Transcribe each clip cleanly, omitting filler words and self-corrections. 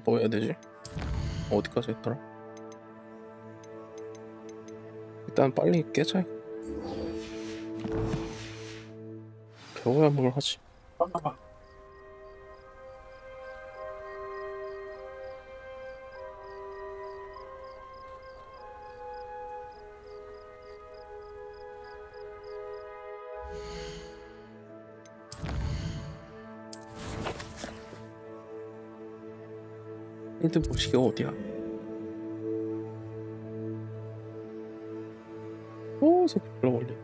뭐 해야 되지? 어디까지 했더라? 일단 빨리 깨자. 배워야 뭘 하지. 힌트 보시기가 어디야? 오, 새끼 별로 멀리.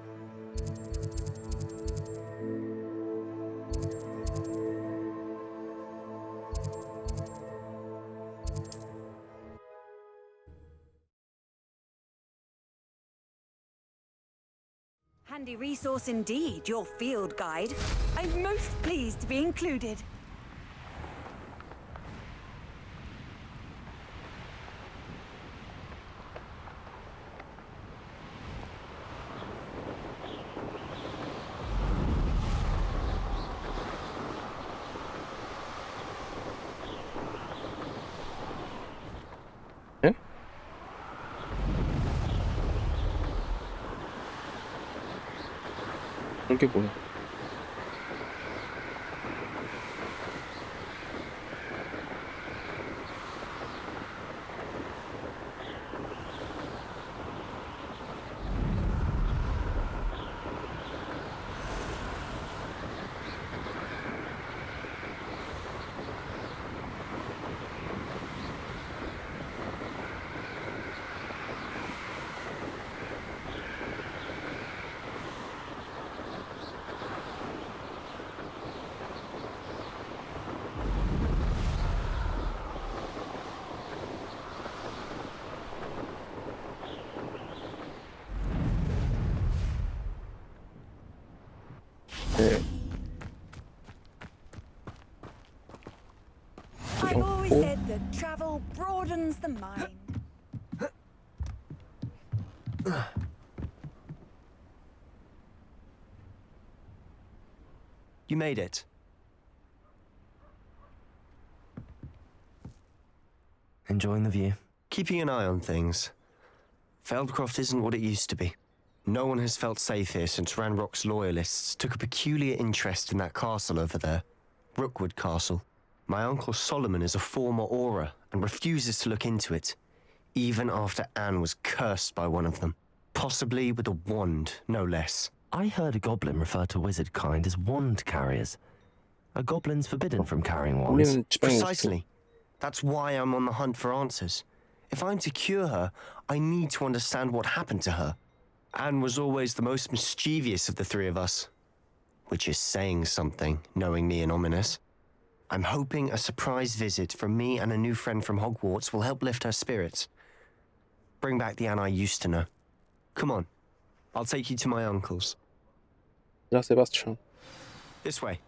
Handy resource indeed, your field guide. I'm most pleased to be included. 에? 이게 뭐야? 네. I've always said that travel broadens the mind. You made it. Enjoying the view? Keeping an eye on things. Feldcroft isn't what it used to be. No one has felt safe here since Ranrock's loyalists took a peculiar interest in that castle over there. Rookwood Castle. My uncle Solomon is a former Auror and refuses to look into it, even after Anne was cursed by one of them. Possibly with a wand, no less. I heard a goblin refer to wizard kind as wand carriers. Are goblins forbidden from carrying wands? 우리는 지방에 Precisely. That's why I'm on the hunt for answers. If I'm to cure her, I need to understand what happened to her. Anne was always the most mischievous of the three of us. Which is saying something, knowing me and ominous. I'm hoping a surprise visit from me and a new friend from Hogwarts will help lift her spirits. Bring back the Anne I used to know. Come on, I'll take you to my uncle's. 야, 세바스찬. This way.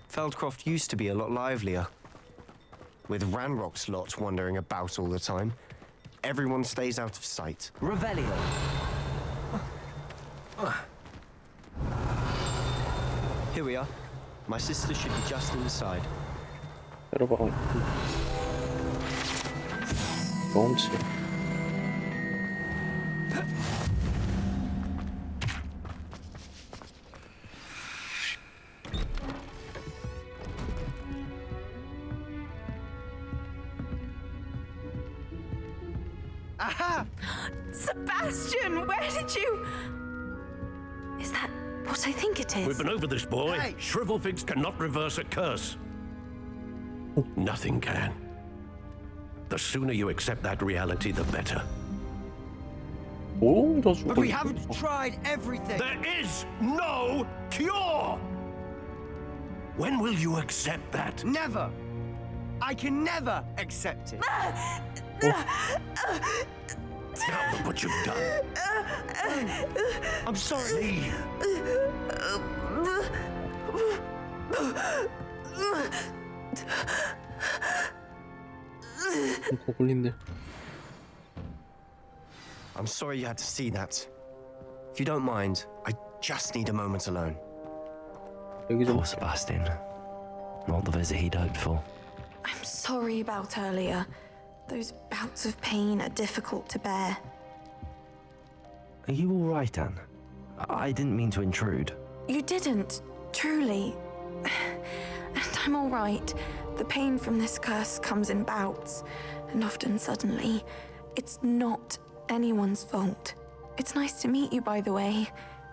Feldcroft used to be a lot livelier. With Ranrock's lot wandering about all the time, everyone stays out of sight. Revelio. Here we are. My sister should be just inside. 여러분. 경험치. Aha! Sebastian, where did you... Is that what I think it is? We've been over this, boy. Hey! Shrivelfigs cannot reverse a curse. Nothing can. The sooner you accept that reality, the better. 오, 저 죽어. But we haven't tried everything! There is no cure! When will you accept that? Never! I can never accept it! Now look what you've done. I'm sorry! 고블린들. I'm sorry you had to see that. If you don't mind, I just need a moment alone. 여기 좀 Poor Sebastian. Not the visit he'd hoped for. I'm sorry about earlier. Those bouts of pain are difficult to bear. Are you all right, Anne? I didn't mean to intrude. You didn't, truly. And I'm all right. The pain from this curse comes in bouts, and often suddenly. It's not anyone's fault. It's nice to meet you, by the way.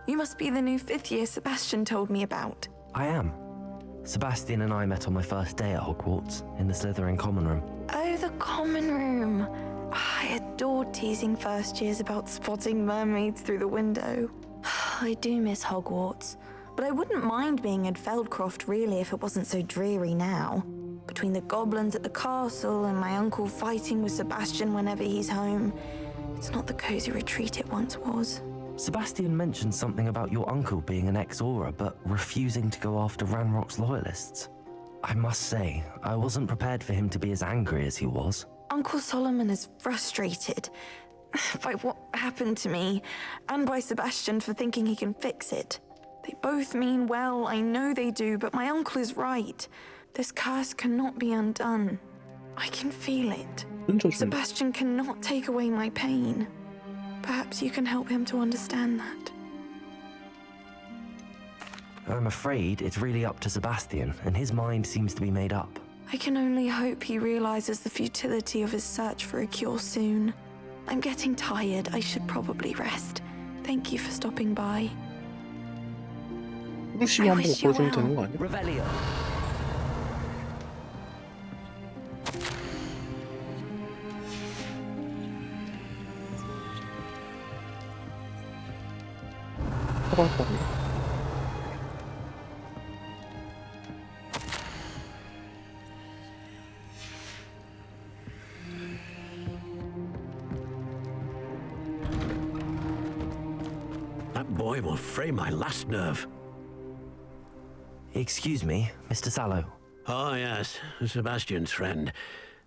You must be the new 5th year Sebastian told me about. I am. Sebastian and I met on my first day at Hogwarts, in the Slytherin common room. Oh, the common room. I adored teasing first years about spotting mermaids through the window. I do miss Hogwarts, but I wouldn't mind being in Feldcroft really if it wasn't so dreary now. Between the goblins at the castle and my uncle fighting with Sebastian whenever he's home, it's not the cozy retreat it once was. Sebastian mentioned something about your uncle being an ex-Auror, but refusing to go after Ranrock's loyalists. I must say, I wasn't prepared for him to be as angry as he was. Uncle Solomon is frustrated by what happened to me, and by Sebastian for thinking he can fix it. They both mean well, I know they do, but my uncle is right. This curse cannot be undone. I can feel it. 흔져준다. Sebastian cannot take away my pain. Perhaps you can help him to understand that. I'm afraid it's really up to Sebastian, and his mind seems to be made up. I can only hope he realizes the futility of his search for a cure soon. I'm getting tired. I should probably rest. Thank you for stopping by. 루시 한번 wish you 걸어주면 well. 되는 거 아니야? Revelio. 사과할 거 아니야? That boy will fray my last nerve. Excuse me, Mr. Sallow. Oh, yes, Sebastian's friend.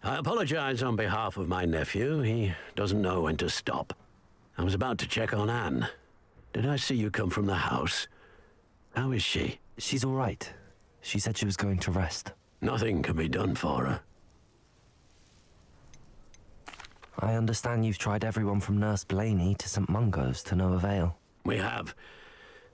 I apologize on behalf of my nephew. He doesn't know when to stop. I was about to check on Anne. Did I see you come from the house? How is she? She's all right. She said she was going to rest. Nothing can be done for her. I understand you've tried everyone from Nurse Blaney to St. Mungo's to no avail. We have.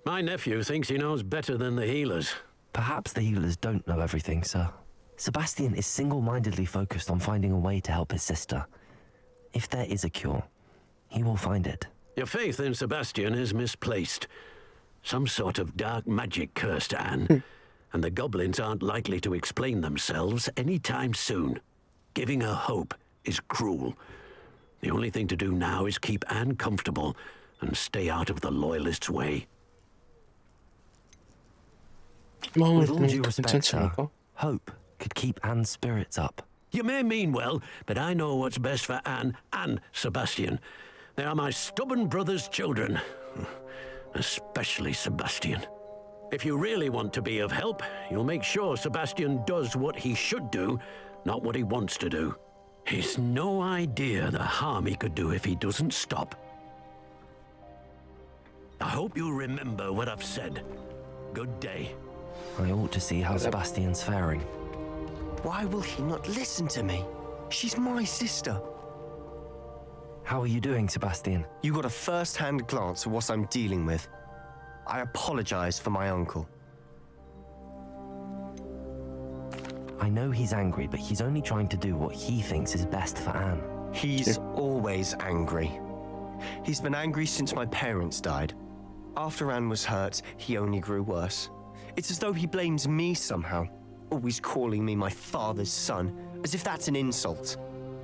My nephew thinks he knows better than the healers. Perhaps the healers don't know everything, sir. Sebastian is single-mindedly focused on finding a way to help his sister. If there is a cure, he will find it. Your faith in Sebastian is misplaced. Some sort of dark magic cursed Anne, and the goblins aren't likely to explain themselves anytime soon. Giving her hope is cruel. The only thing to do now is keep Anne comfortable and stay out of the Loyalists' way. 마음을 With all 좀 due respect, 괜찮지 sir, 않을까? hope could keep Anne's spirits up. You may mean well, but I know what's best for Anne and Sebastian. They are my stubborn brother's children. Especially Sebastian. If you really want to be of help, you'll make sure Sebastian does what he should do, not what he wants to do. He's no idea the harm he could do if he doesn't stop. I hope you'll remember what I've said. Good day. I ought to see how Sebastian's faring. Why will he not listen to me? She's my sister. How are you doing, Sebastian? You got a first-hand glance at what I'm dealing with. I apologize for my uncle. I know he's angry, but he's only trying to do what he thinks is best for Anne. He's always angry. He's been angry since my parents died. After Anne was hurt, he only grew worse. It's as though he blames me somehow, always calling me my father's son, as if that's an insult.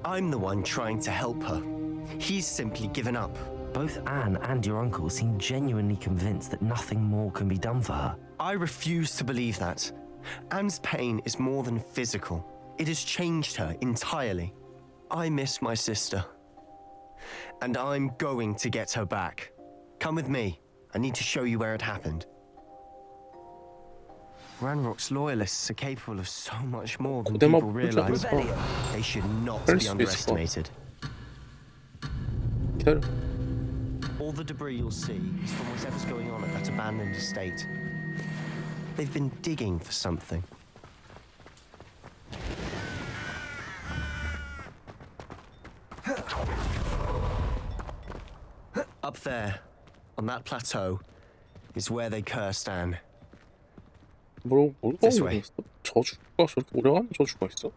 I'm the one trying to help her. He's simply given up. Both Anne and your uncle seem genuinely convinced that nothing more can be done for her. I refuse to believe that. Anne's pain is more than physical. It has changed her entirely. I miss my sister. And I'm going to get her back. Come with me. I need to show you where it happened. Ranrock's loyalists are capable of so much more than 고대마 people 풀지 realize. 않았어. They should not 그럴 be 수도 있을 것 같아. underestimated. 기다려. All the debris you'll see is from whatever's going on at that abandoned estate. They've been digging for something. Up there, on that plateau, is where they cursed Anne. 뭐라고 This way. 있어? 저주가 저렇게 오래 가는 저주가 있어?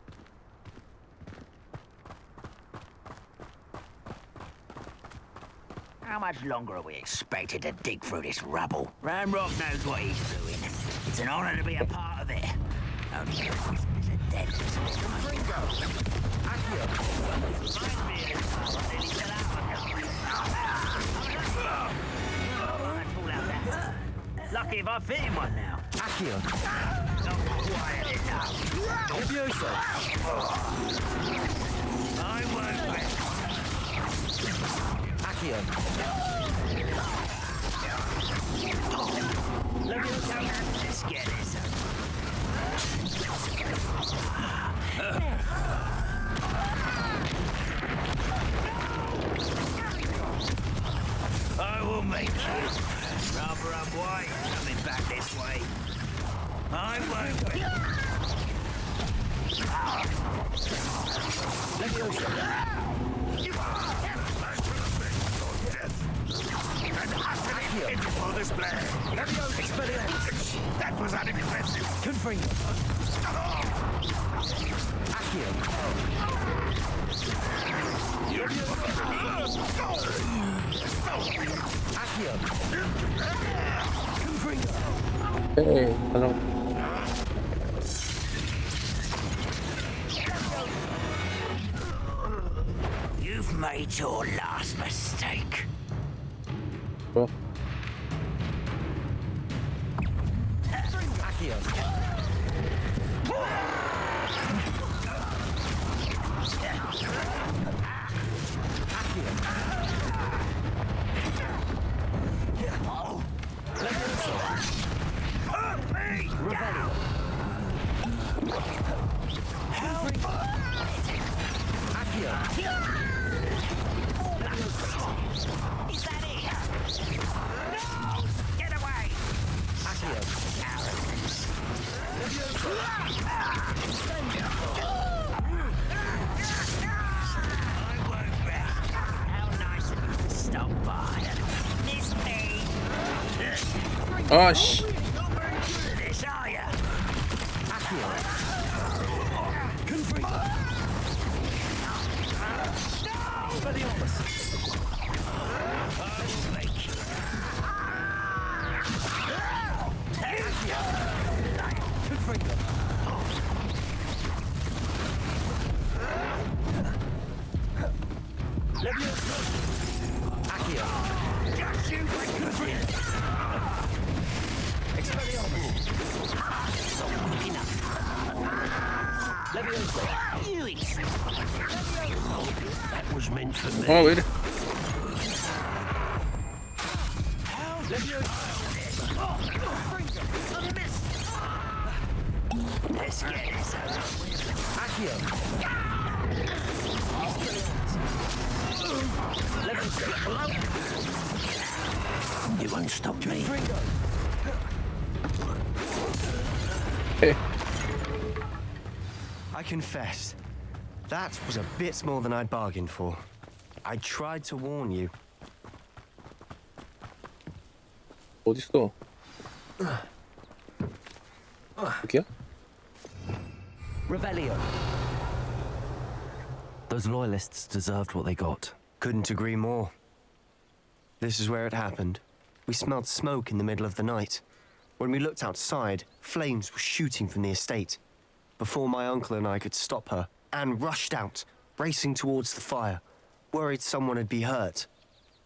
How much longer are we expected to dig through this rubble? Ramrock knows what he's doing. It's an honor to be a part of it. Only the husbands are dead. Lucky if I fit in one now. Accio! Not quiet enough. I won't wait. Accio! Let's get this. I will make it. Rather unwise coming back this way. I won't wait. That was unimpressive. Confringo! Accio! Accio! Confringo! 에이 가자. You've made your last mistake. 뭐야? Accio! Is that it? No! Get away! I won't rest. How nice of you to stop by. Miss me. 아씨. Not very good at this, are you? That was meant for me. 아 왜 이래? Let's get this You won't stop me. I confess, that was a bit more than I'd bargained for. I tried to warn you. 어딨어? 여기야? Revelio. Those loyalists deserved what they got. Couldn't agree more. This is where it happened. We smelled smoke in the middle of the night. When we looked outside, flames were shooting from the estate. Before my uncle and I could stop her, Anne rushed out, racing towards the fire, worried someone had been hurt.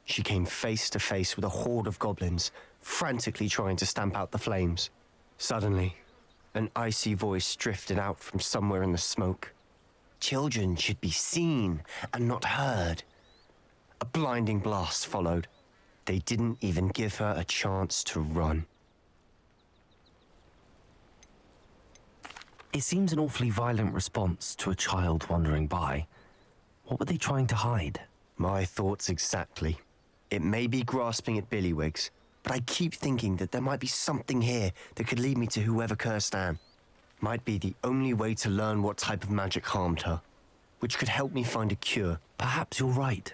She came face to face with a horde of goblins, frantically trying to stamp out the flames. Suddenly, an icy voice drifted out from somewhere in the smoke. Children should be seen and not heard. A blinding blast followed. They didn't even give her a chance to run. It seems an awfully violent response to a child wandering by. What were they trying to hide? My thoughts exactly. It may be grasping at billywhigs, but I keep thinking that there might be something here that could lead me to whoever cursed Anne. Might be the only way to learn what type of magic harmed her, which could help me find a cure. Perhaps you're right.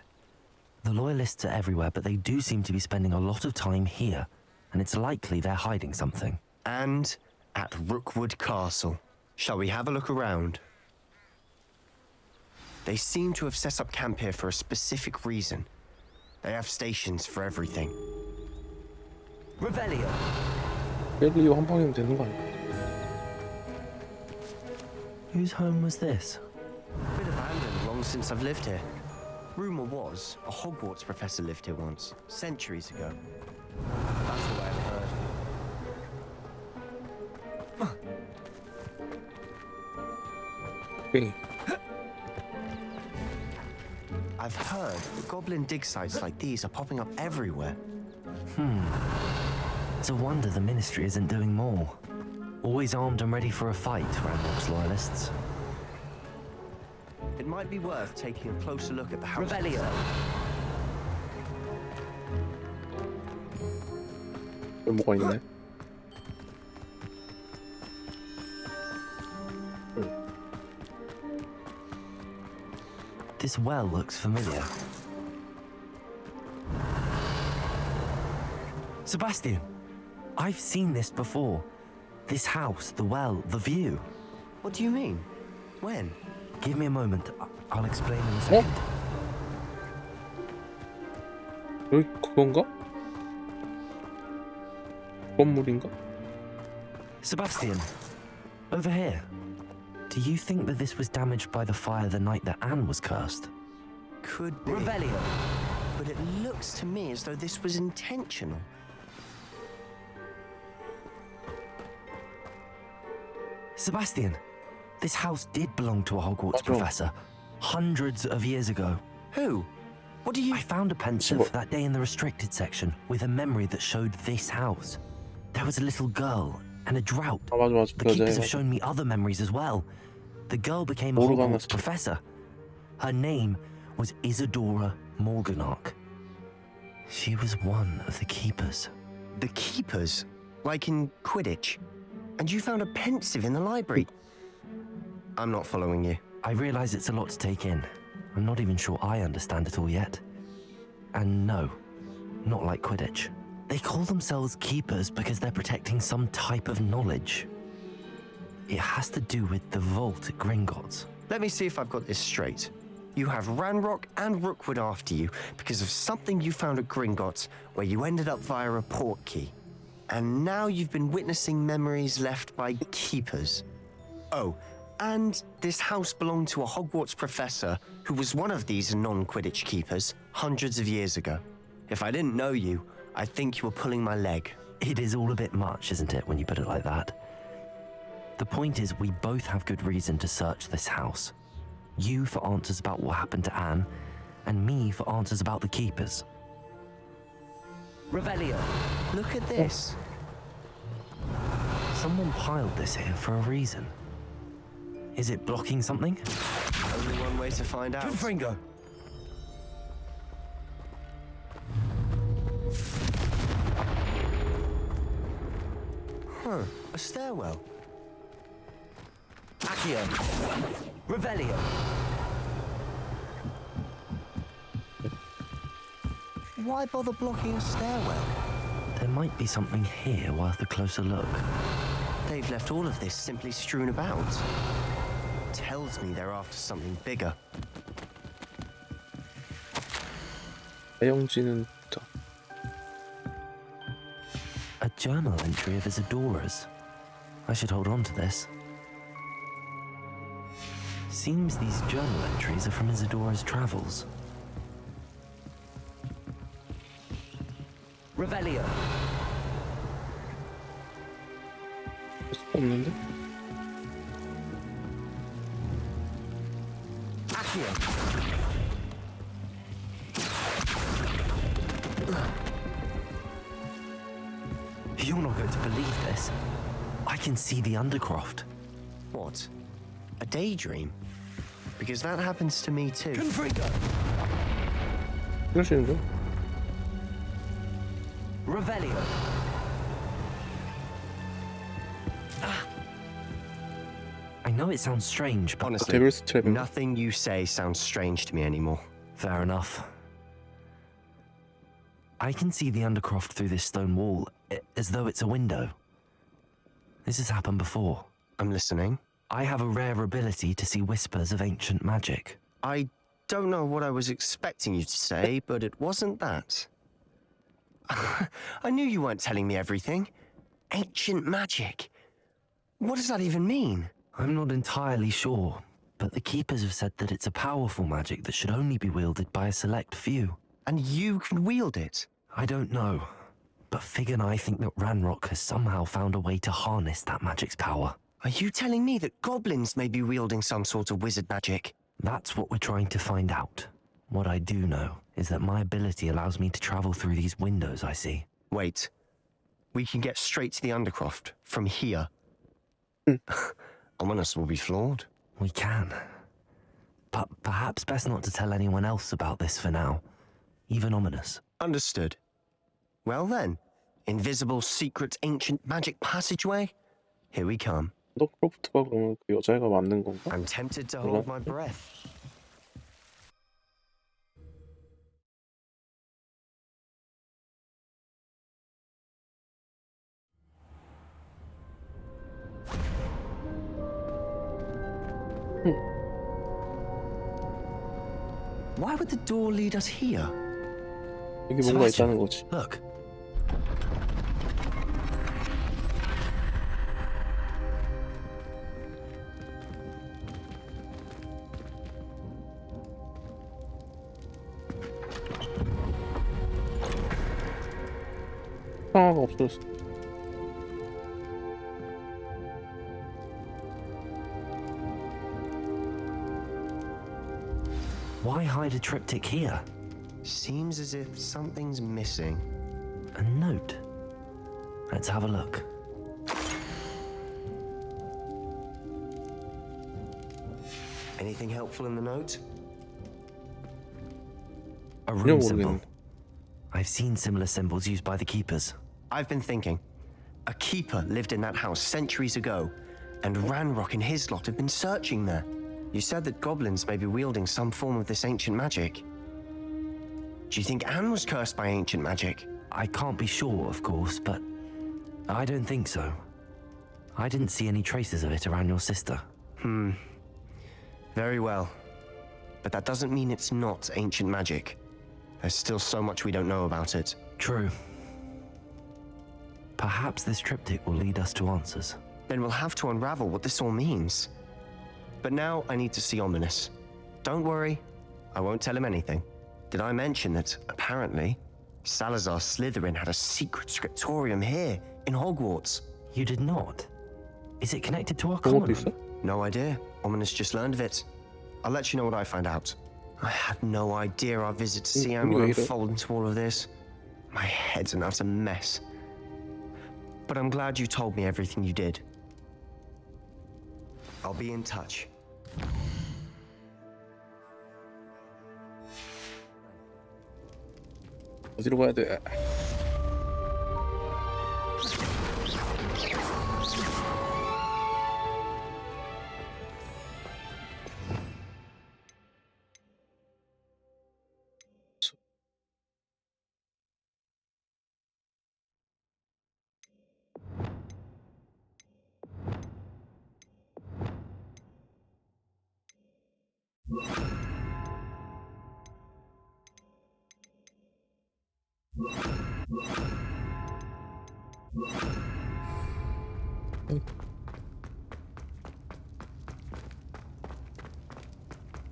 The Loyalists are everywhere, but they do seem to be spending a lot of time here, and it's likely they're hiding something. And at Rookwood Castle. Shall we have a look around? They seem to have set up camp here for a specific reason. They have stations for everything. Revelio. 벨리오 한 방이면 되는 거 아니야? Whose home was this? Been abandoned long since I've lived here. Rumor was a Hogwarts professor lived here once, centuries ago. That's all I've heard. 오케이. I've heard that goblin dig sites like these are popping up everywhere. It's a wonder the Ministry isn't doing more. Always armed and ready for a fight, Ranrock's Loyalists. It might be worth taking a closer look at the house. Revelio. 여기 뭐가 있네? This well looks familiar. Sebastian, I've seen this before. This house, the well, the view. What do you mean? When? Give me a moment. I'll explain in a second. 여기 그건가? 건물인가? Sebastian, over here. Do you think that this was damaged by the fire the night that Anne was cursed? Could be. Revelio. But it looks to me as though this was intentional. Sebastian, this house did belong to a Hogwarts What's wrong? professor hundreds of years ago. Who? What do you... I found a pensive What? that day in the restricted section with a memory that showed this house. There was a little girl and a drought. 아 맞아. The 그러자. keepers have shown me other memories as well. The girl became a 뭐로 Hogwarts 만났어? professor. Her name was Isadora Morganach. She was one of the keepers. The keepers? Like in Quidditch? And you found a pensive in the library? I'm not following you. I realize it's a lot to take in. I'm not even sure I understand it all yet. And no, not like Quidditch. They call themselves keepers because they're protecting some type of knowledge. It has to do with the vault at Gringotts. Let me see if I've got this straight. You have Ranrock and Rookwood after you because of something you found at Gringotts where you ended up via a portkey. And now you've been witnessing memories left by keepers. Oh, and this house belonged to a Hogwarts professor who was one of these non-Quidditch keepers hundreds of years ago. If I didn't know you, I'd think you were pulling my leg. It is all a bit much, isn't it, when you put it like that? The point is, we both have good reason to search this house. You for answers about what happened to Anne, and me for answers about the keepers. Revelio. Look at this. Someone piled this here for a reason. Is it blocking something? Only one way to find out. Confringo. Huh, a stairwell. Accio. Revelio. Why bother blocking a stairwell? There might be something here worth a closer look. They've left all of this simply strewn about. Tells me they're after something bigger. 대형지는 자. A journal entry of Isadora's. I should hold on to this. Seems these journal entries are from Isadora's travels. Revelio. 수가 없는데? Accio. You're not going to believe this. I can see the Undercroft. What? A daydream? Because that happens to me too. Confringo. 이러시는 중? Revelio. I know it sounds strange, but Honestly, 데빌스 트랩인가? nothing you say sounds strange to me anymore. fair enough. I can see the Undercroft through this stone wall, as though it's a window. This has happened before. I'm listening. I have a rare ability to see whispers of ancient magic. I don't know what I was expecting you to say, but it wasn't that. I knew you weren't telling me everything. Ancient magic. What does that even mean? I'm not entirely sure, but the Keepers have said that it's a powerful magic that should only be wielded by a select few. And you can wield it? I don't know, but Fig and I think that Ranrock has somehow found a way to harness that magic's power. Are you telling me that goblins may be wielding some sort of wizard magic? That's what we're trying to find out. What I do know is that my ability allows me to travel through these windows I see. Wait. We can get straight to the Undercroft from here. Ominous will be flawed. We can. But perhaps best not to tell anyone else about this for now. Even Ominous. Understood. Well then, invisible, secret, ancient magic passageway? Here we come. 언더크로프트가 그러면 그 여자애가 맞는 건가? I'm tempted to hold my breath. Why would the door lead us here? 여기 뭔가 Sebastian, 있다는 거지. Look. 상황가 없어졌어. Why hide a triptych here? Seems as if something's missing. A note. Let's have a look. Anything helpful in the note? A rune 모르겠네. symbol. I've seen similar symbols used by the Keepers. I've been thinking. A keeper lived in that house centuries ago, and Ranrock and his lot have been searching there. You said that goblins may be wielding some form of this ancient magic. Do you think Anne was cursed by ancient magic? I can't be sure, of course, but I don't think so. I didn't see any traces of it around your sister. Very well. But that doesn't mean it's not ancient magic. There's still so much we don't know about it. True. Perhaps this triptych will lead us to answers. Then we'll have to unravel what this all means. But now I need to see Ominous. Don't worry, I won't tell him anything. Did I mention that, apparently, Salazar Slytherin had a secret scriptorium here, in Hogwarts? You did not? Is it connected to our 그런 common 것도 있어? room? No idea. Ominous just learned of it. I'll let you know what I find out. I had no idea our visit to Sian would wait. unfold into all of this. My head's an utter mess. But I'm glad you told me everything you did. I'll be in touch. 어디로 가야 돼?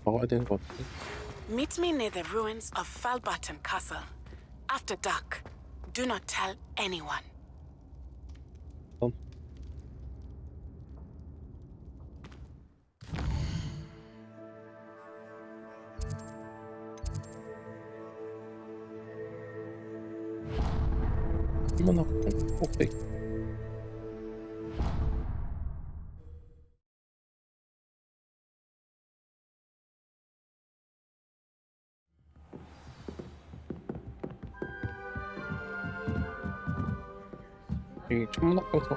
막아야 되는 것 같은데. Meet me near the ruins of Falbaton Castle. After dark. Do not tell anyone. 한번 하고 오케이. 이 천문학교에서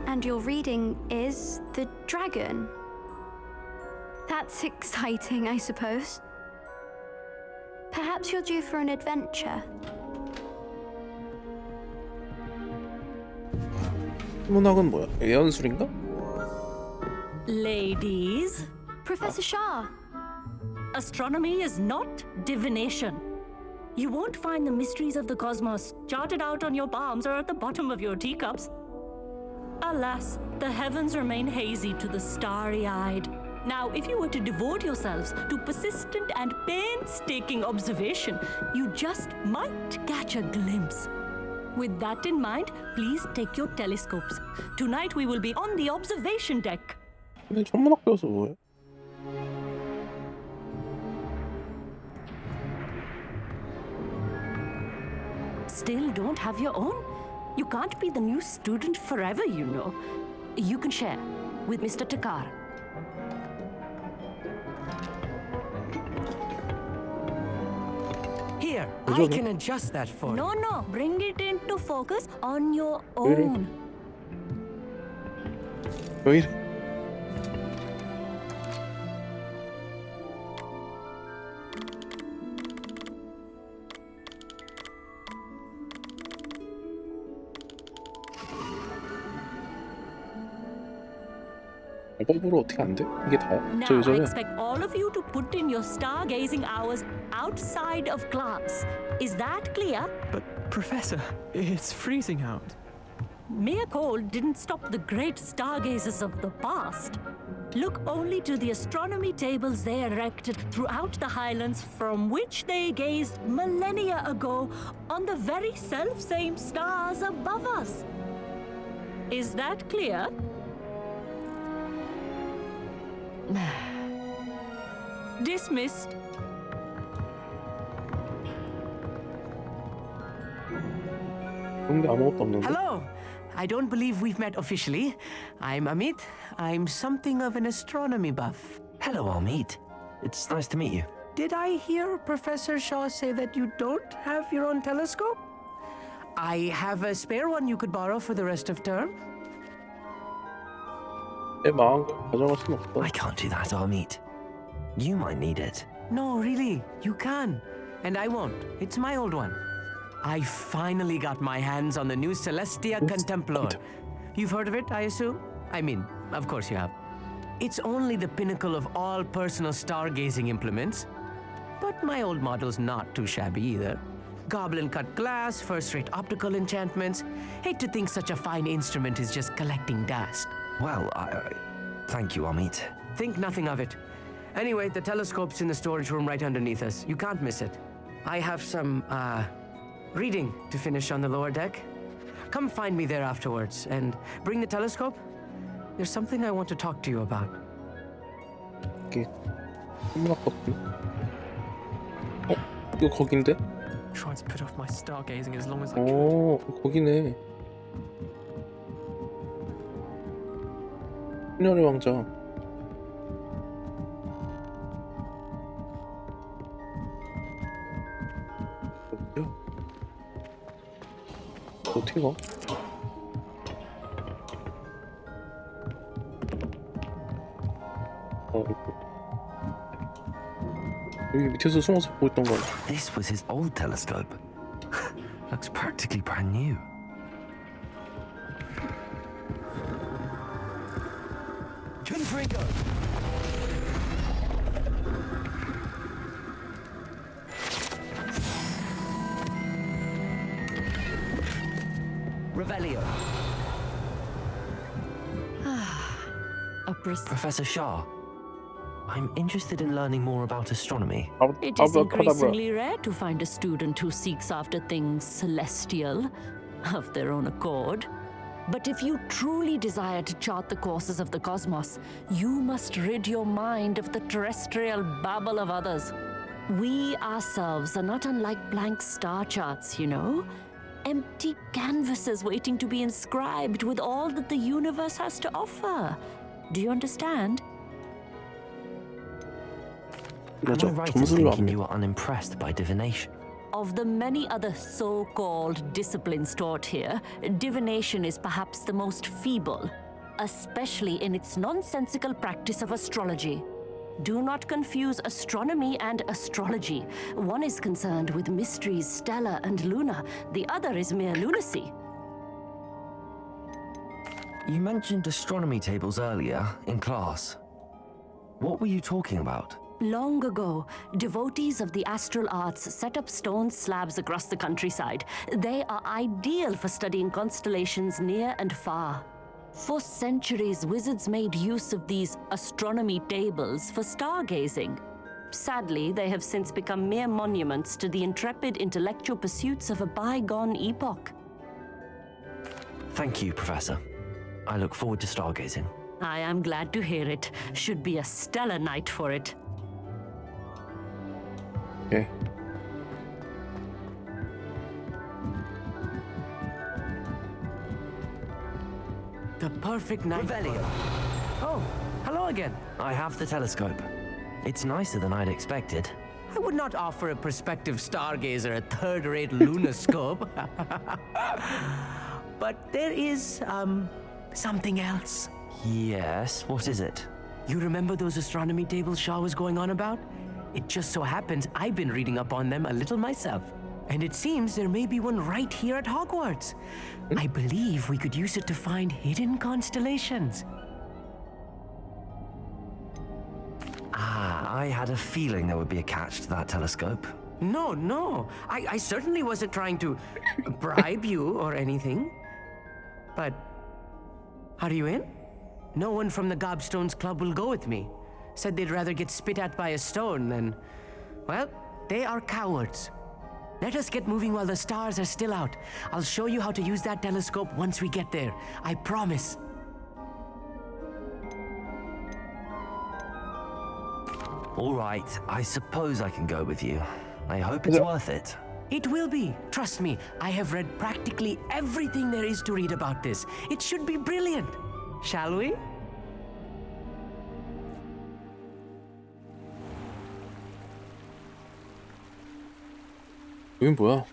And your reading is The Dragon. That's exciting, I suppose. Perhaps you're due for an adventure. 천문학은 뭐야? 예언술인가? Ladies, Professor Shah, astronomy is not divination. You won't find the mysteries of the cosmos charted out on your palms or at the bottom of your teacups. Alas, the heavens remain hazy to the starry-eyed. Now, if you were to devote yourselves to persistent and painstaking observation, you just might catch a glimpse. With that in mind, please take your telescopes. Tonight we will be on the observation deck. 근데 천문학교에서 뭐해? Still don't have your own? You can't be the new student forever, you know. You can share with Mr. Takar. Here, I Bonjour. can adjust that for you. No, bring it into focus on your own. 왜 이래? 법으로 어떻게 안 돼? 이게 다야? 저 Now, I 여자는 expect all of you to put in your stargazing hours outside of class. Is that clear? But, Professor, it's freezing out. Mere cold didn't stop the great stargazers of the past. Look only to the astronomy tables they erected throughout the highlands from which they gazed millennia ago on the very self-same stars above us. Is that clear? Dismissed. 그런 게 아무것도 없는데? Hello! I don't believe we've met officially. I'm Amit. I'm something of an astronomy buff. Hello, Amit. It's nice to meet you. Did I hear Professor Shaw say that you don't have your own telescope? I have a spare one you could borrow for the rest of term. 내 망한 걸 가져갈 순 없어. I can't do that, Amit. You might need it. No, really, you can. And I won't. It's my old one. I finally got my hands on the new Celestia Contemplor. You've heard of it, I assume? I mean, of course you have. It's only the pinnacle of all personal stargazing implements. But my old model's not too shabby either. Goblin-cut glass, first-rate optical enchantments. Hate to think such a fine instrument is just collecting dust. Well, thank you, Amit. Think nothing of it. Anyway, the telescope's in the storage room right underneath us. You can't miss it. I have some, reading to finish on the lower deck. Come find me there afterwards, and bring the telescope. There's something I want to talk to you about. 이게 천문학거든. 이거 거긴데? Tried to put off my stargazing as long as I could. 오, 거기네. 소녀의 왕자. 어디야? 어떻게 가? 여기 밑에서 숨어서 보고 있던 거야. This was his old telescope. Looks practically brand new. Confringo! Revelio. Professor Shah, I'm interested in learning more about astronomy. It is increasingly rare to find a student who seeks after things celestial of their own accord. But if you truly desire to chart the courses of the cosmos, you must rid your mind of the terrestrial babble of others. We ourselves are not unlike blank star charts, you know. empty canvases waiting to be inscribed with all that the universe has to offer. Do you understand? Am I 맞아. right in 점수를 안 thinking 내. you are unimpressed by divination? Of the many other so-called disciplines taught here, divination is perhaps the most feeble, especially in its nonsensical practice of astrology. Do not confuse astronomy and astrology. One is concerned with mysteries stellar and lunar, the other is mere lunacy. You mentioned astronomy tables earlier in class. What were you talking about? Long ago, devotees of the astral arts set up stone slabs across the countryside. They are ideal for studying constellations near and far. For centuries, wizards made use of these astronomy tables for stargazing. Sadly, they have since become mere monuments to the intrepid intellectual pursuits of a bygone epoch. Thank you, Professor. I look forward to stargazing. I am glad to hear it. Should be a stellar night for it. 오케이. The perfect night. Revelio. Oh, hello again. I have the telescope. It's nicer than I'd expected. I would not offer a prospective stargazer a third-rate lunoscope. But there is, something else. Yes, what is it? You remember those astronomy tables Shaw was going on about? It just so happens I've been reading up on them a little myself. And it seems there may be one right here at Hogwarts. I believe we could use it to find hidden constellations. Ah, I had a feeling there would be a catch to that telescope. No. I certainly wasn't trying to bribe you or anything. But are you in? No one from the Gobstones Club will go with me. Said they'd rather get spit at by a stone than... Well, they are cowards. Let us get moving while the stars are still out. I'll show you how to use that telescope once we get there. I promise. All right, I suppose I can go with you. I hope it's worth it. It will be. Trust me, I have read practically everything there is to read about this. It should be brilliant. Shall we? 여긴 뭐야?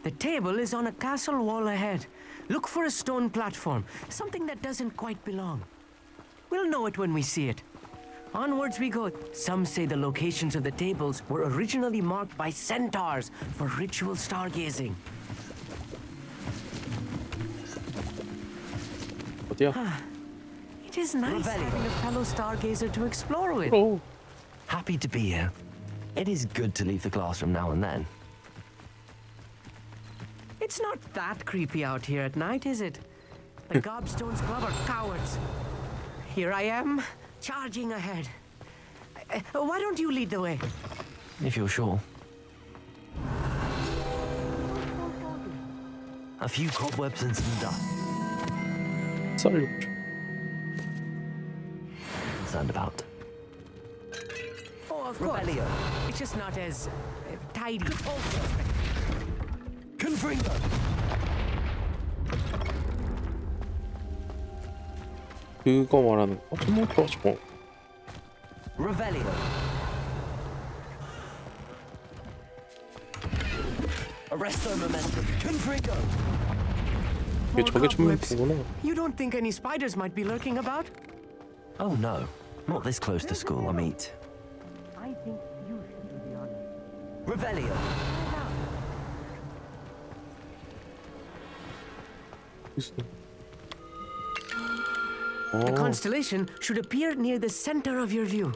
The table is on a castle wall ahead. Look for a stone platform, something that doesn't quite belong. We'll know it when we see it. Onwards we go. Some say the locations of the tables were originally marked by centaurs for ritual stargazing. 어디야? It is nice having a fellow stargazer to explore with. 그럼. Happy to be here. It is good to leave the classroom now and then. It's not that creepy out here at night, is it? The Gobstones Club are cowards. Here I am, charging ahead. Why don't you lead the way? If you're sure. A few cobwebs and some dust. 썰. Concerned about. Oh, of course. It's just not as tidy. Confringo! 그거 말하는 거? 정말 펴가지고. Revelio. Arresto momentum. Confringo! 이게 저게 cobwebs. 천문포구나. You don't think any spiders might be lurking about? Oh no, not this close to school, I meet. I think you should be honest. Revelio. 있어. The constellation should appear near the center of your view.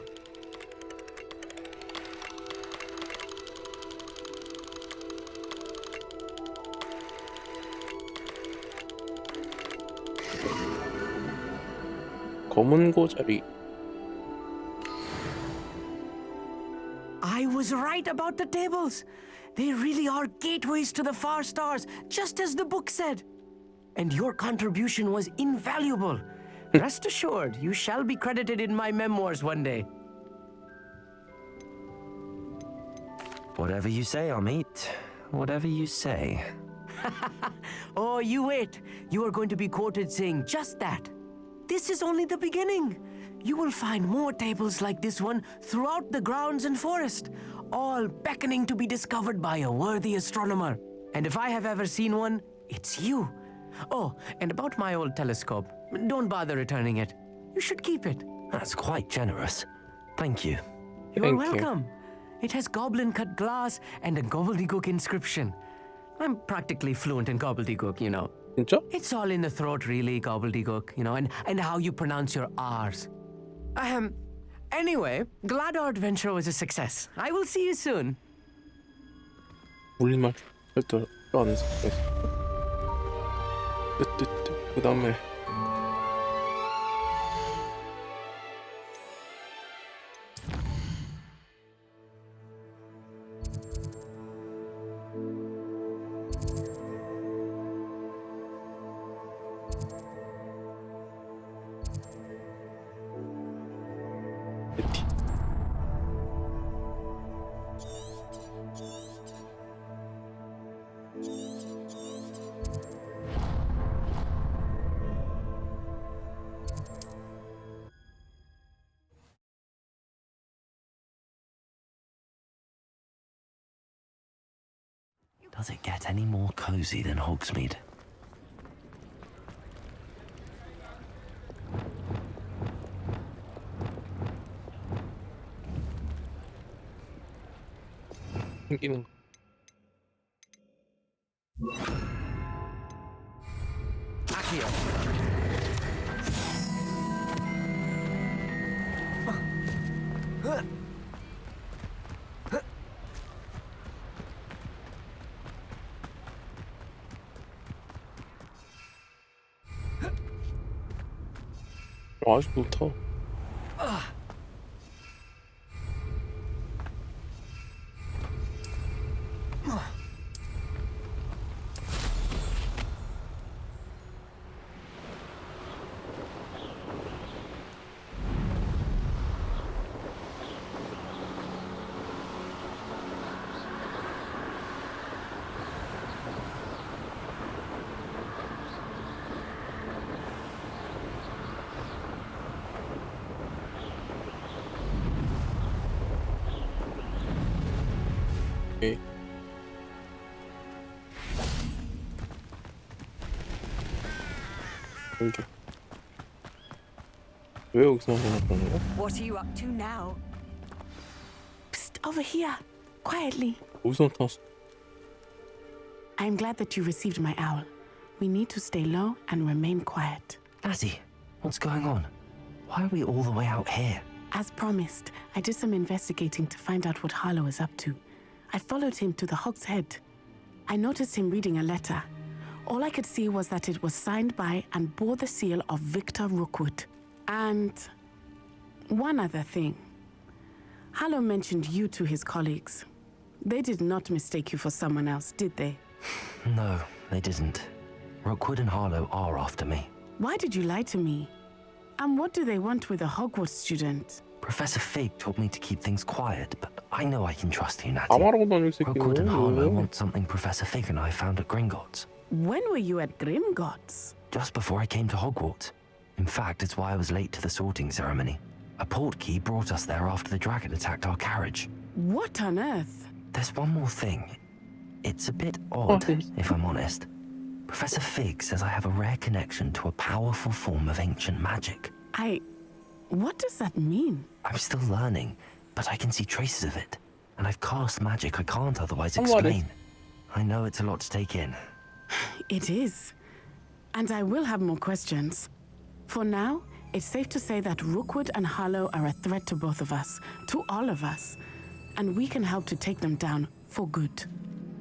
검은 고자리. I was right about the tables. They really are gateways to the far stars, just as the book said. And your contribution was invaluable. Rest assured, you shall be credited in my memoirs one day. Whatever you say, Amit. Whatever you say. Oh, you wait. You are going to be quoted saying just that. This is only the beginning. You will find more tables like this one throughout the grounds and forest, all beckoning to be discovered by a worthy astronomer. And if I have ever seen one, it's you. Oh, and about my old telescope, don't bother returning it. You should keep it. That's quite generous. Thank you. You're welcome. It has goblin-cut glass and a gobbledygook inscription. I'm practically fluent in gobbledygook, you know. 진짜? It's all in the throat, really, gobbledygook, you know, and how you pronounce your R's. Anyway, glad our adventure was a success. I will see you soon. 우리말 절대 안 해서. 그 다음에 Does it get any more cozy than Hogsmeade? 생기는 거. Accio. 아직도 타. 오케이. 여기. 왜 여기서 나타나는 거야? What are you up to now? Psst, over here, quietly. 어디서 나타났어? I'm glad that you received my owl. We need to stay low and remain quiet. Azzy, what's going on? Why are we all the way out here? As promised, I did some investigating to find out what Harlow is up to. I followed him to the Hog's Head. I noticed him reading a letter. All I could see was that it was signed by and bore the seal of Victor Rookwood. And one other thing. Harlow mentioned you to his colleagues. They did not mistake you for someone else, did they? No, they didn't. Rookwood and Harlow are after me. Why did you lie to me? And what do they want with a Hogwarts student? Professor Fig told me to keep things quiet, but I know I can trust you, Natty. 아마라고 다닐 새끼는. Rookwood and Harlow want something Professor Fig and I found at Gringotts. When were you at Grimgotts? Just before I came to Hogwarts. In fact, it's why I was late to the sorting ceremony. A portkey brought us there after the dragon attacked our carriage. What on earth? There's one more thing. It's a bit odd, if I'm honest. Professor Fig says I have a rare connection to a powerful form of ancient magic. What does that mean? I'm still learning, but I can see traces of it. And I've cast magic I can't otherwise explain. I know it's a lot to take in. It is. And I will have more questions. For now, it's safe to say that Rookwood and Harlow are a threat to both of us, to all of us. And we can help to take them down for good.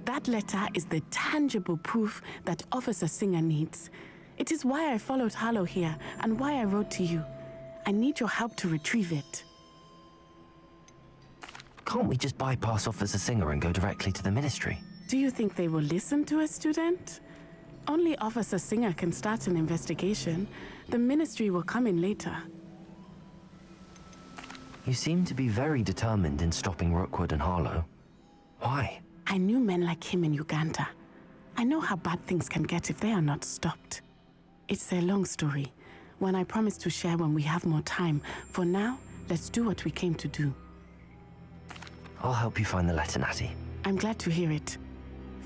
That letter is the tangible proof that Officer Singer needs. It is why I followed Harlow here and why I wrote to you. I need your help to retrieve it. Can't we just bypass Officer Singer and go directly to the Ministry? Do you think they will listen to a student? Only Officer Singer can start an investigation. The Ministry will come in later. You seem to be very determined in stopping Rookwood and Harlow. Why? I knew men like him in Uganda. I know how bad things can get if they are not stopped. It's a long story, one I promise to share when we have more time. For now, let's do what we came to do. I'll help you find the letter, Natty. I'm glad to hear it.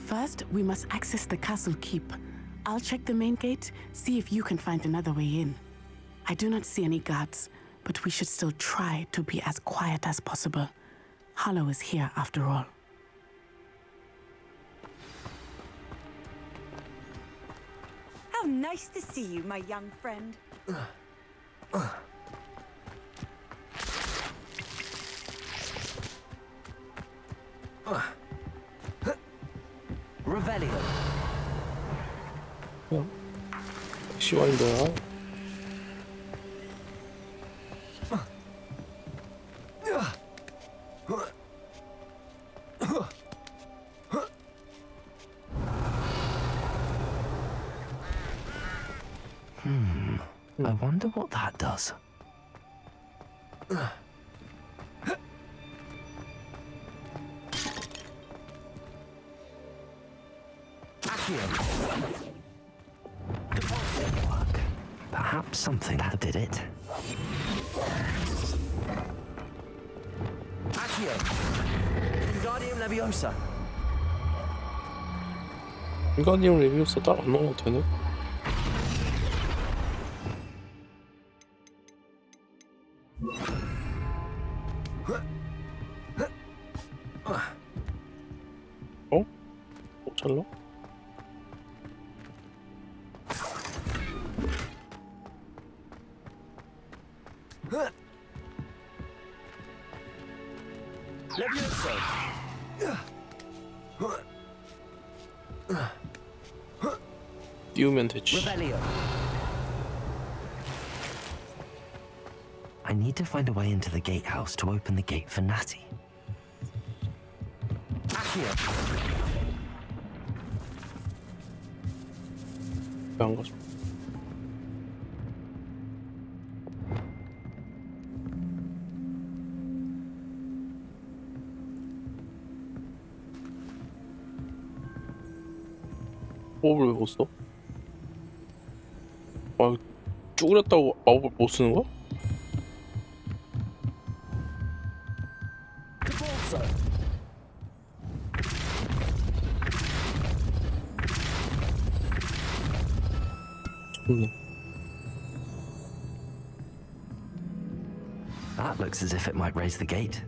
First, we must access the castle keep. I'll check the main gate, see if you can find another way in. I do not see any guards, but we should still try to be as quiet as possible. Hollow is here after all. How nice to see you, my young friend. Revelio. 시와인더야. I wonder what that does. Work. Perhaps something that did it. Accio. Wingardium Leviosa. 인간이랑 레비우스 따라 안 넣어도 되네? 어? 못 잘라? 띄우면 되지. I need to find a way into the gatehouse to open the gate for Natty. 왜 안 가져? 마법을 왜 못 써? 아, 쭈그렸다고 마법을 못 쓰는 거야? That looks as if it might raise the gate.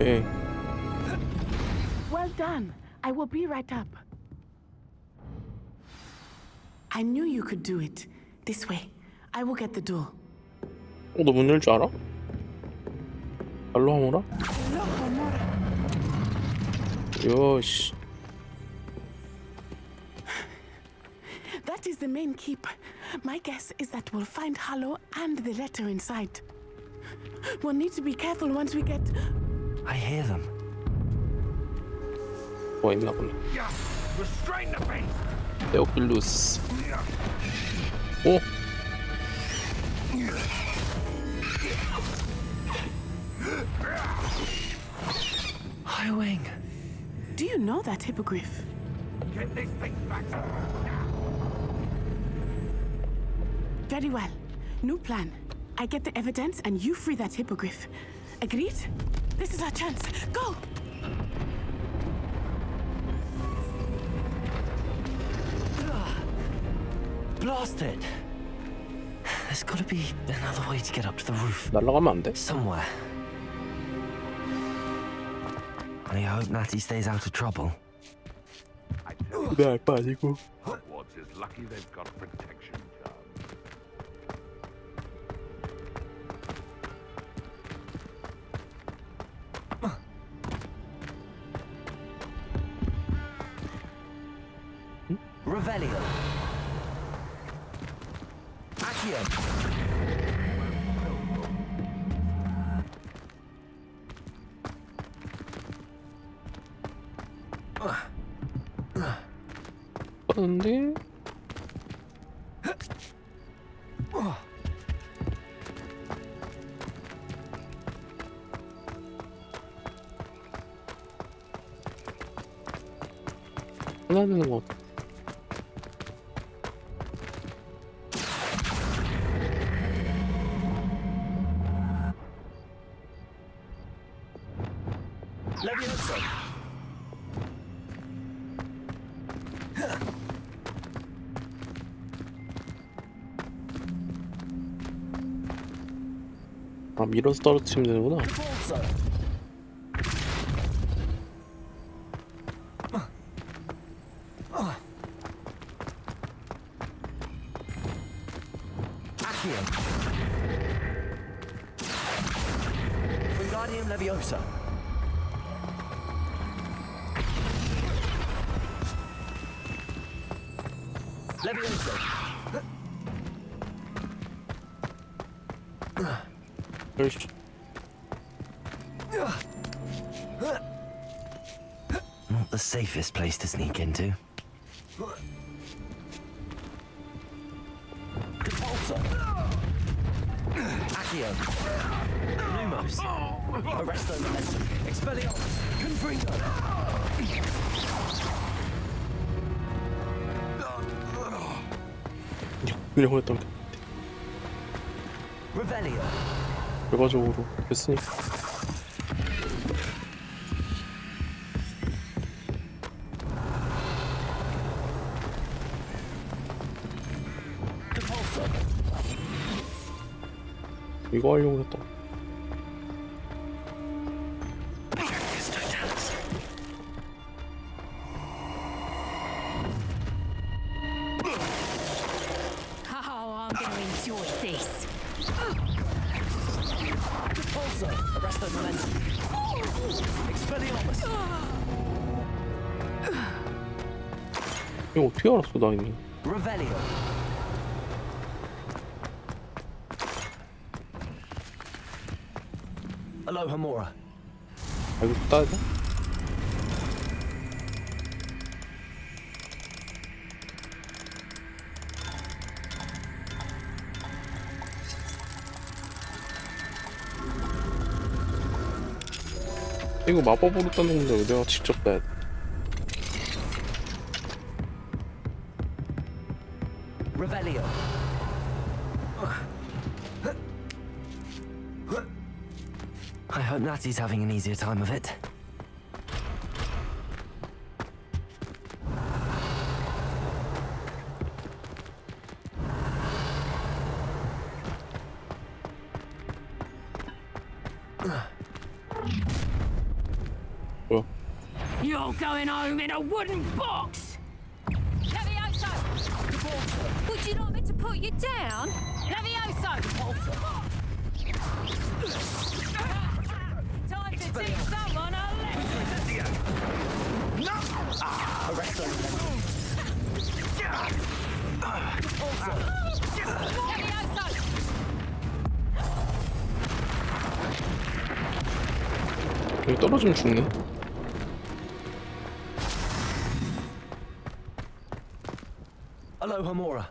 Okay. Well done. I will be right up. I knew you could do it. This way. I will get the door. 너 문 열 줄 알아? 알로 하모라? 요시. That is the main keep. My guess is that we'll find Hollow and the letter inside. We'll need to be careful once we get... I hear them. 뭐가 있나 보네. 에오필루스. 오! Highwing. Do you know that hippogriff? Get this thing back. Very well. New plan. I get the evidence and you free that hippogriff. Agreed? This is our chance. Go! Blast it! There's got to be another way to get up to the roof. 날아가면 안 돼? Somewhere. I hope Natty stays out of trouble. 내 알바 아니고. Hogwarts is lucky they've got a protection charm. Revelio. Accio. 뻔한데? 하나는 뭐 Levioso. 아 밀어서 떨어뜨리면 되는구나. Repulso. Accio. Wingardium Leviosa. Leviosa. 열시 Not the safest place to sneak into. Repulso. Accio. Lumos. Arresto Momentum. Expelliarmus. Confringo. 유령했던 게 Revelio. 결과적으로 됐으니까. Repulso. 이거 하려고 했다. Oh, I'm going to enjoy this. Repulso. Arresto Momentum. Expelliarmus. 이거 어떻게 알았어 나 이미. Revelio. Alohomora. 아 이거 따야 돼? 이거 마법으로 따는 건데 왜 내가 직접 따야 돼? Revelio. I hope Natty's having an easier time of it. 뭐야? You're going home in a wooden box! Levioso! Would you like me to put you down? Levioso! Time to teach someone a lesson! Arresto Momentum. Repulso. Levioso! 여기 떨어지면 죽네. Alohomora.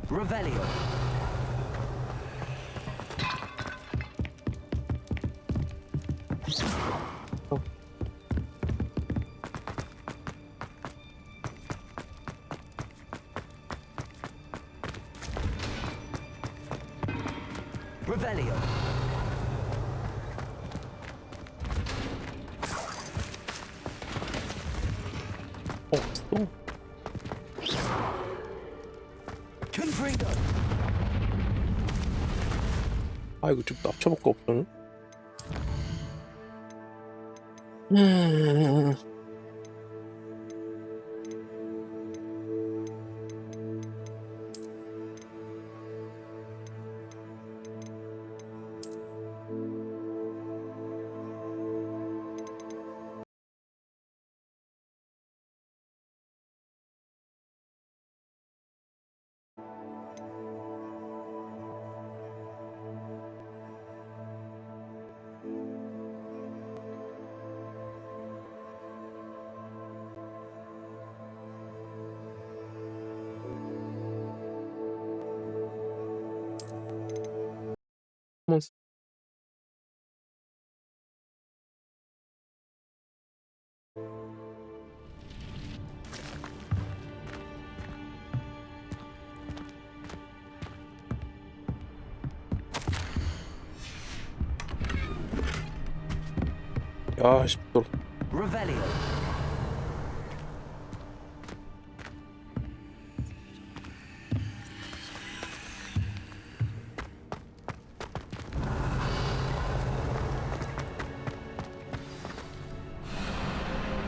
Revelio. Revelio. 없어. Confringo. 아 이거 좀 납쳐볼 거 없잖아. 야, 씨, 또 Revelio.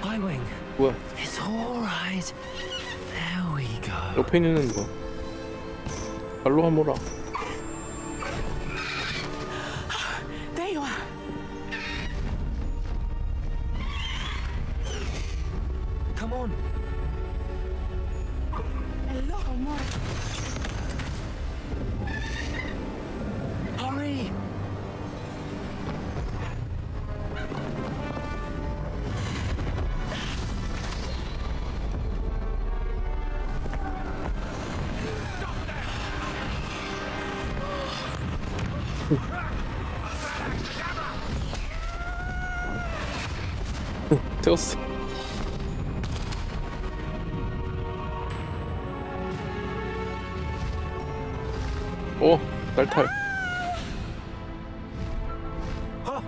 Highwing. 뭐야? It's all right. There we go. 옆에 있는 거 발로 한모라. There you are. Come on. Hello, amor. Hurry. 태웠어. 오, 날탈. Oh!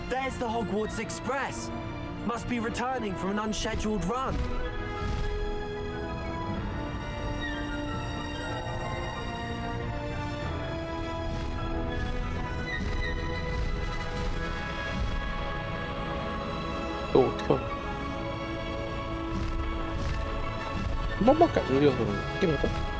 There's the Hogwarts Express. Must be returning from an unscheduled run. 너 어떻게 알아? 한 번밖에 안 걸려서 게임인가?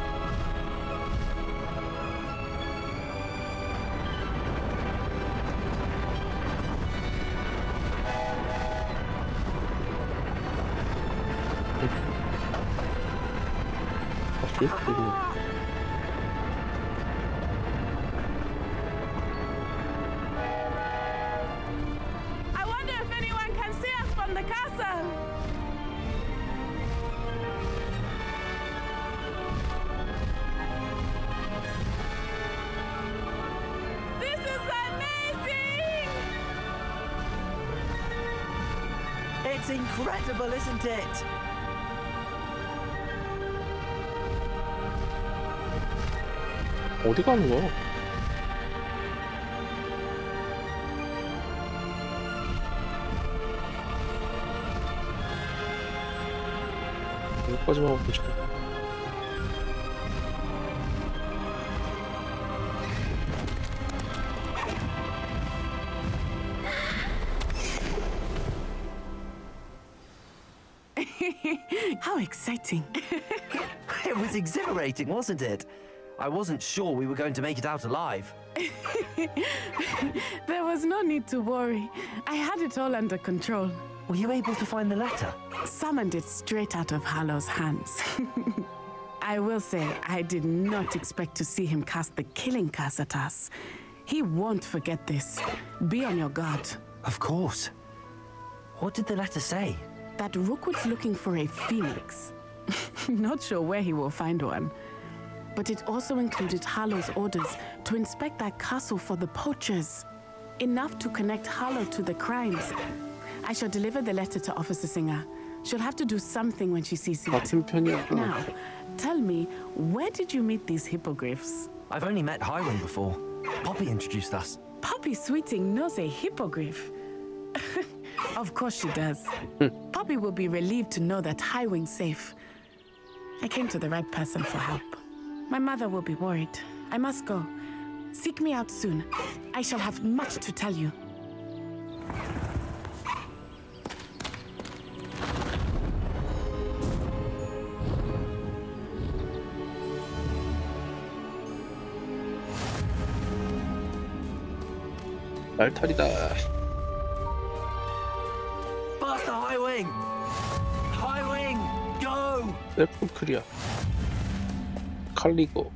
I wonder if anyone can see us from the castle. This is amazing! It's incredible, isn't it? 어디 가는 거야? 여기까지만 보자. How exciting. It was exhilarating, wasn't it? I wasn't sure we were going to make it out alive. There was no need to worry. I had it all under control. Were you able to find the letter? Summoned it straight out of Hallow's hands. I will say, I did not expect to see him cast the killing curse at us. He won't forget this. Be on your guard. Of course. What did the letter say? That Rookwood's looking for a phoenix. Not sure where he will find one. But it also included Hallow's orders to inspect that castle for the poachers. Enough to connect Hallow to the crimes. I shall deliver the letter to Officer Singer. She'll have to do something when she sees it. 같은 편이야. Now, tell me, where did you meet these hippogriffs? I've only met Highwing before. Poppy introduced us. Poppy Sweeting knows a hippogriff. Of course she does. Poppy will be relieved to know that Highwing's safe. I came to the right person for help. My mother will be worried. I must go. Seek me out soon. I shall have much to tell you. 날탈이다. Faster, Highwing! Highwing, go! 셀프클리어. 칼리고.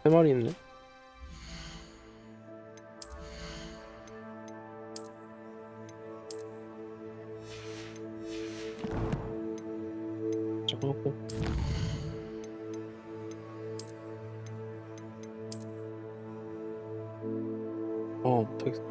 3마리 있네. 저거고. 텍스트.